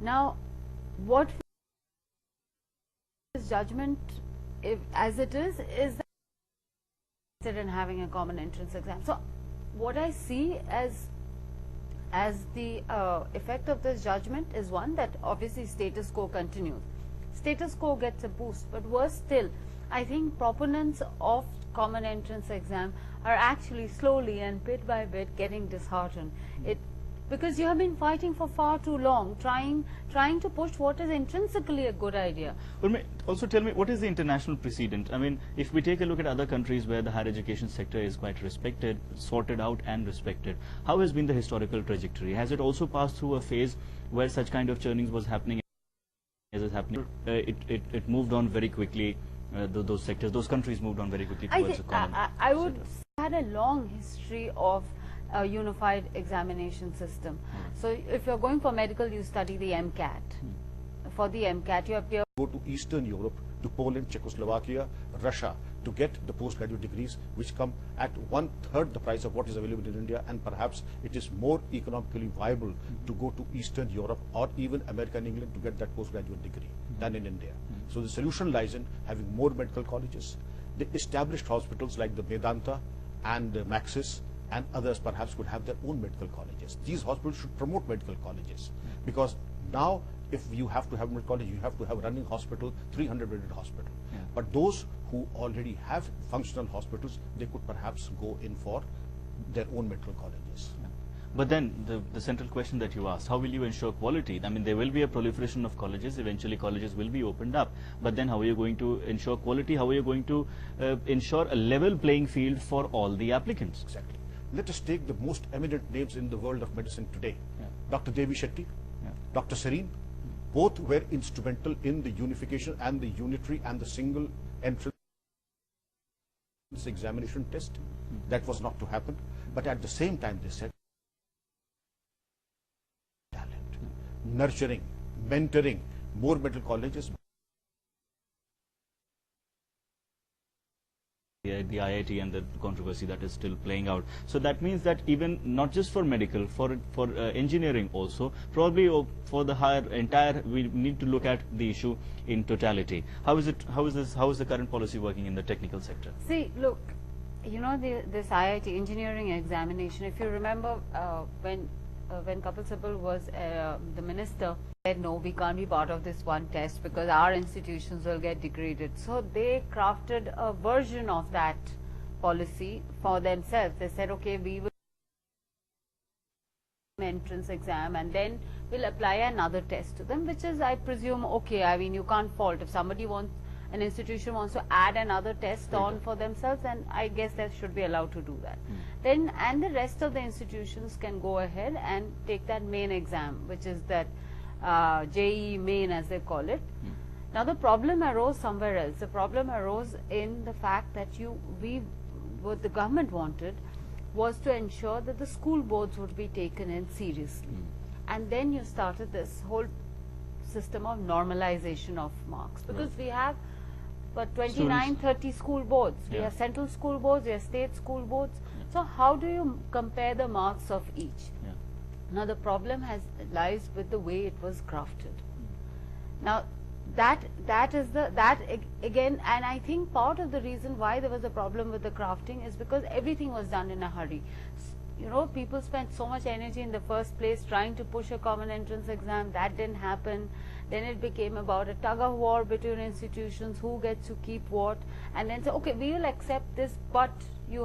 Now, what this judgment, as it is that in having a common entrance exam. So, what I see as the effect of this judgment is one, that obviously status quo continues. Status quo gets a boost, but worse still, I think proponents of common entrance exam are actually slowly and bit by bit getting disheartened. Because you have been fighting for far too long, trying to push what is intrinsically a good idea. But also tell me, what is the international precedent? I mean, if we take a look at other countries where the higher education sector is quite respected, sorted out and respected, how has been the historical trajectory? Has it also passed through a phase where such kind of churnings was happening as is happening? It moved on very quickly, those sectors, those countries moved on very quickly towards the common. I would had a long history of a unified examination system. So if you're going for medical, you study the MCAT. For the MCAT, you appear. Go to Eastern Europe, to Poland, Czechoslovakia, Russia, to get the postgraduate degrees, which come at 1/3 the price of what is available in India, and perhaps it is more economically viable to go to Eastern Europe or even America and England to get that postgraduate degree than in India. So the solution lies in having more medical colleges. The established hospitals like the Medanta and the Maxis and others perhaps could have their own medical colleges. These hospitals should promote medical colleges, because now if you have to have medical college, you have to have a running hospital, 300-bedded hospital. But those who already have functional hospitals, they could perhaps go in for their own medical colleges. But then the central question that you asked, how will you ensure quality? I mean, there will be a proliferation of colleges, eventually colleges will be opened up, but then how are you going to ensure quality? How are you going to ensure a level playing field for all the applicants? Exactly. Let us take the most eminent names in the world of medicine today. Dr. Devi Shetty, Dr. Serene, both were instrumental in the unification and the unitary and the single entrance examination test. That was not to happen. But at the same time, they said, talent, nurturing, mentoring, more medical colleges. The IIT and the controversy that is still playing out. So that means that even not just for medical, for engineering also, probably for the higher entire, we need to look at the issue in totality. How is the current policy working in the technical sector? See, look, you know, this IIT engineering examination, if you remember when Kapil Sibal was the minister, said no, we can't be part of this one test because our institutions will get degraded. So they crafted a version of that policy for themselves. They said, okay, we will entrance exam and then we'll apply another test to them, which is, I presume, okay. I mean, you can't fault if somebody wants, an institution wants to add another test on for themselves, and I guess they should be allowed to do that. Then, and the rest of the institutions can go ahead and take that main exam, which is that JEE main, as they call it. Now the problem arose somewhere else. The problem arose in the fact that what the government wanted was to ensure that the school boards would be taken in seriously. And then you started this whole system of normalization of marks, because we have 29, 30 school boards. We have central school boards, we have state school boards. So how do you compare the marks of each? Now the problem lies with the way it was crafted. Now that again, and I think part of the reason why there was a problem with the crafting is because everything was done in a hurry. You know, people spent so much energy in the first place trying to push a common entrance exam. That didn't happen. Then it became about a tug of war between institutions, who gets to keep what, and then say, okay, we will accept this, but you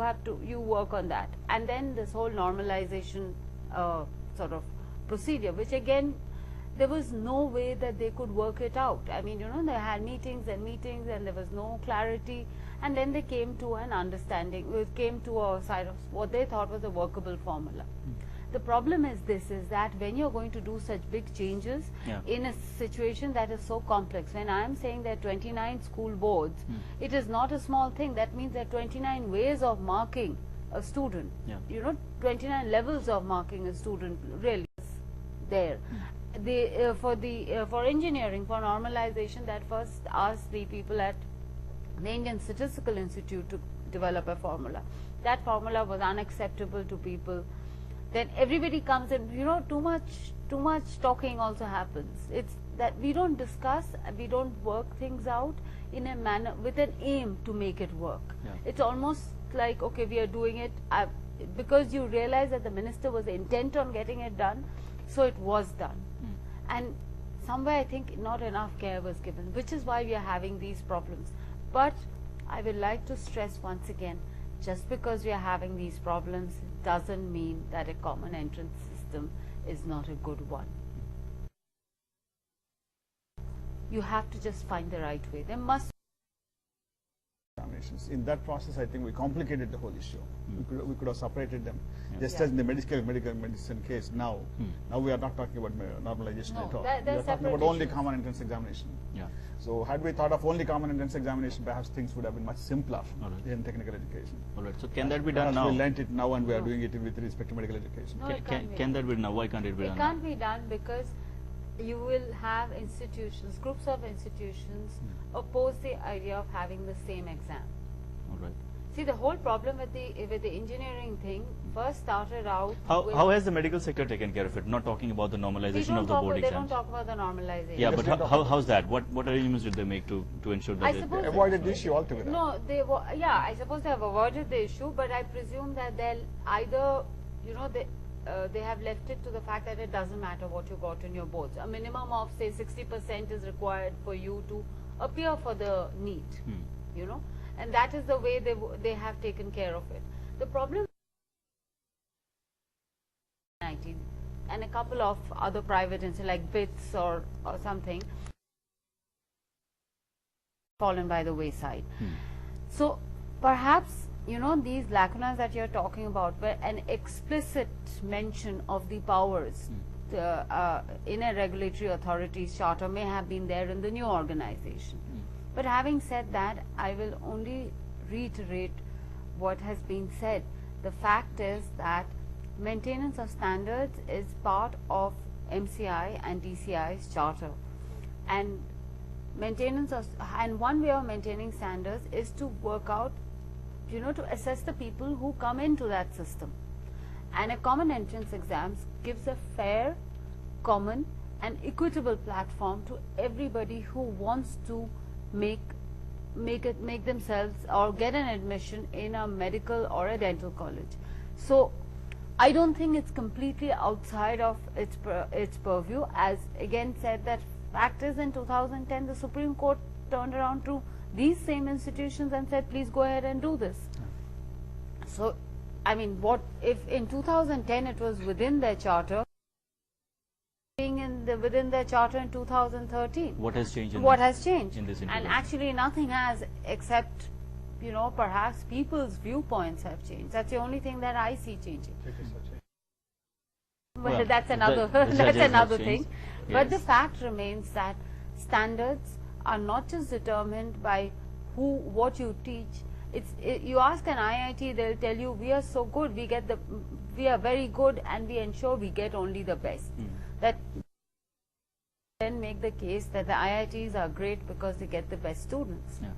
work on that. And then this whole normalization sort of procedure, which again, there was no way that they could work it out. I mean, you know, they had meetings and meetings and there was no clarity. And then they came to an understanding, came to a side of what they thought was a workable formula. The problem is this, is that when you're going to do such big changes in a situation that is so complex, when I'm saying there are 29 school boards, it is not a small thing. That means there are 29 ways of marking a student. You know, 29 levels of marking a student really is there. For engineering, for normalization, that first asked the people at the Indian Statistical Institute to develop a formula. That formula was unacceptable to people. then everybody comes and, too much talking also happens. It's that we don't discuss, we don't work things out in a manner with an aim to make it work. Yeah. It's almost like, okay, we are doing it because you realize that the minister was intent on getting it done, so it was done. And somewhere I think not enough care was given, which is why we are having these problems. But I would like to stress once again, just because we are having these problems doesn't mean that a common entrance system is not a good one. You have to just find the right way. There must examinations. In that process, I think we complicated the whole issue. We could have separated them. Just Yeah. as in the medical medicine case now, now we are not talking about normalization No, at all. they're We are talking separate about only issues. common entrance examination. Yeah. So had we thought of only common entrance examination, perhaps things would have been much simpler Alright. in technical education. All right. So can that be done Perhaps now? we learnt it now and we are No. doing it with respect to medical education. No, it can't be Can done. that be done now? Why can't it be It done can't be done because you will have institutions, groups of institutions oppose the idea of having the same exam. now? All right. See, the whole problem with the engineering thing first started out with How has the medical sector taken care of it? Not talking about the they normalization don't of the talk- board they don't exams. talk about the normalization. Yeah, but Let's not talk how's that? What arrangements did they make to ensure that I it- suppose- Avoided the issue altogether. No, I suppose they have avoided the issue, but I presume that they'll either, they have left it to the fact that it doesn't matter what you got in your boards. A minimum of say 60% is required for you to appear for the NEET, and that is the way they have taken care of it. The problem and a couple of other private institutions like BITS or something fallen by the wayside. So perhaps these lacunas that you're talking about, where an explicit mention of the powers in a regulatory authority's charter may have been there in the new organization. But having said that, I will only reiterate what has been said. The fact is that maintenance of standards is part of MCI and DCI's charter, and one way of maintaining standards is to work out, to assess the people who come into that system. And a common entrance exams gives a fair, common and equitable platform to everybody who wants to make themselves or get an admission in a medical or a dental college. So I don't think it's completely outside of its purview. As again said, that fact is in 2010 the Supreme Court turned around to these same institutions and said, please go ahead and do this. So I mean, what if in 2010 it was within their charter, being within their charter in 2013? What has changed? What has changed? in this And interval? actually nothing has, except perhaps people's viewpoints have changed. That's the only thing that I see changing. Well, that's another the judges that's have another changed. thing. But the Yes. fact remains that standards are not just determined by what you teach. You ask an IIT, they'll tell you we are so good, we are very good, and we ensure we get only the best. That then make the case that the IITs are great because they get the best students. Yeah.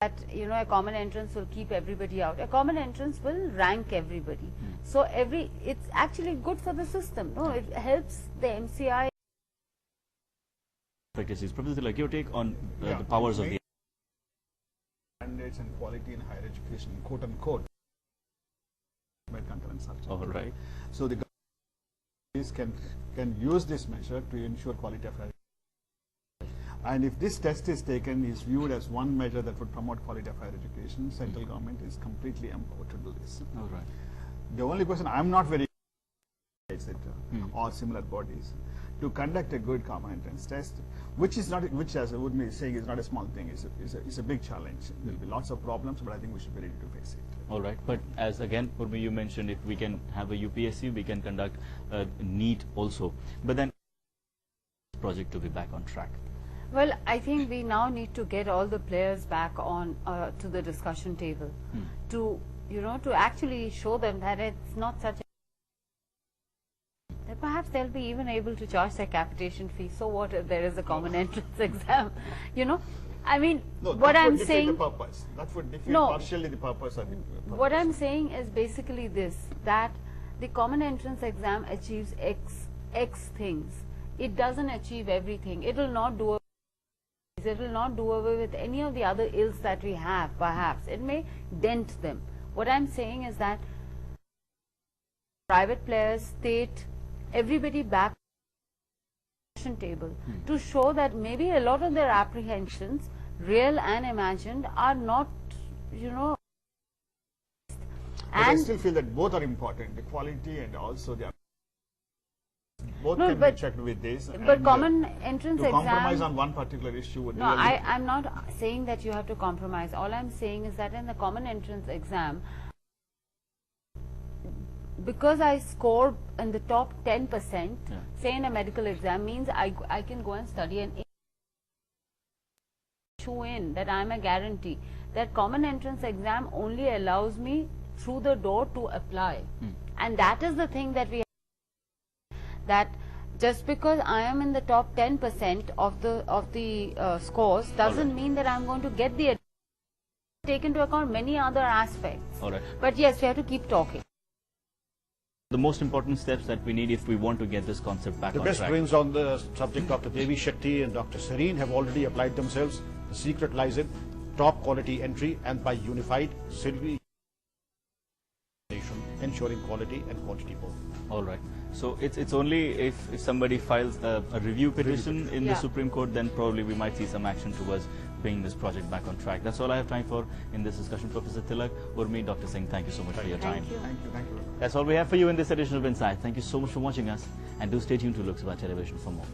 That a common entrance will keep everybody out. A common entrance will rank everybody. So it's actually good for the system. No, it helps the MCI. Practices. Professor Tilak, your take on Yeah. the powers of the Standards and quality in higher education, quote unquote, concurrent structure. All right. So the government can use this measure to ensure quality of higher education. And if this test is taken, is viewed as one measure that would promote quality of higher education, central government is completely empowered to do this. All right. The only question I'm not very etc. or similar bodies to conduct a good common entrance test, which as I would be saying is not a small thing, is a big challenge. There will be lots of problems, but I think we should be ready to face it. All right, but as again, Urmi, you mentioned, if we can have a UPSC, we can conduct a NEET also. But then, project to be back on track. Well, I think we now need to get all the players back on to the discussion table to actually show them that it's not such a that perhaps they'll be even able to charge their capitation fee. So what if there is a common entrance exam? I mean, No, what that I'm would defeat saying, the purpose. That would defeat No. partially the purpose of the purpose. what I'm saying is basically this, that the common entrance exam achieves X things. It doesn't achieve everything. It will not do away with any of the other ills that we have, perhaps. It may dent them. What I'm saying is that private players, state, everybody back table to show that maybe a lot of their apprehensions, real and imagined, are not, But I and still feel that both are important, the quality and also the both No, can but- be checked with this. but and, common entrance to compromise exam. on one particular issue would No, really I'm not saying that you have to compromise. All I'm saying is that in the common entrance exam, because I score in the top 10%, say in a medical exam, means I can go and study and issue in that I'm a guarantee. That common entrance exam only allows me through the door to apply. And that is the thing that we have, that just because I am in the top 10% of the scores doesn't mean that I'm going to get the take into account many other aspects. All right. But yes, we have to keep talking. The most important steps that we need if we want to get this concept back The on best track. brains on the subject, Dr. Devi Shetty and Dr. Serene, have already applied themselves. The secret lies in top quality entry and by unified civilization, ensuring quality and quantity both. All right. So it's only if somebody files a review petition in the Supreme Court, then probably we might see some action towards bringing this project back on track. That's all I have time for in this discussion. Professor Tilak, Urmi, Dr. Singh, thank you so much for your time. Thank you. Thank you. That's all we have for you in this edition of Insight. Thank you so much for watching us, and do stay tuned to Lok Sabha Television for more.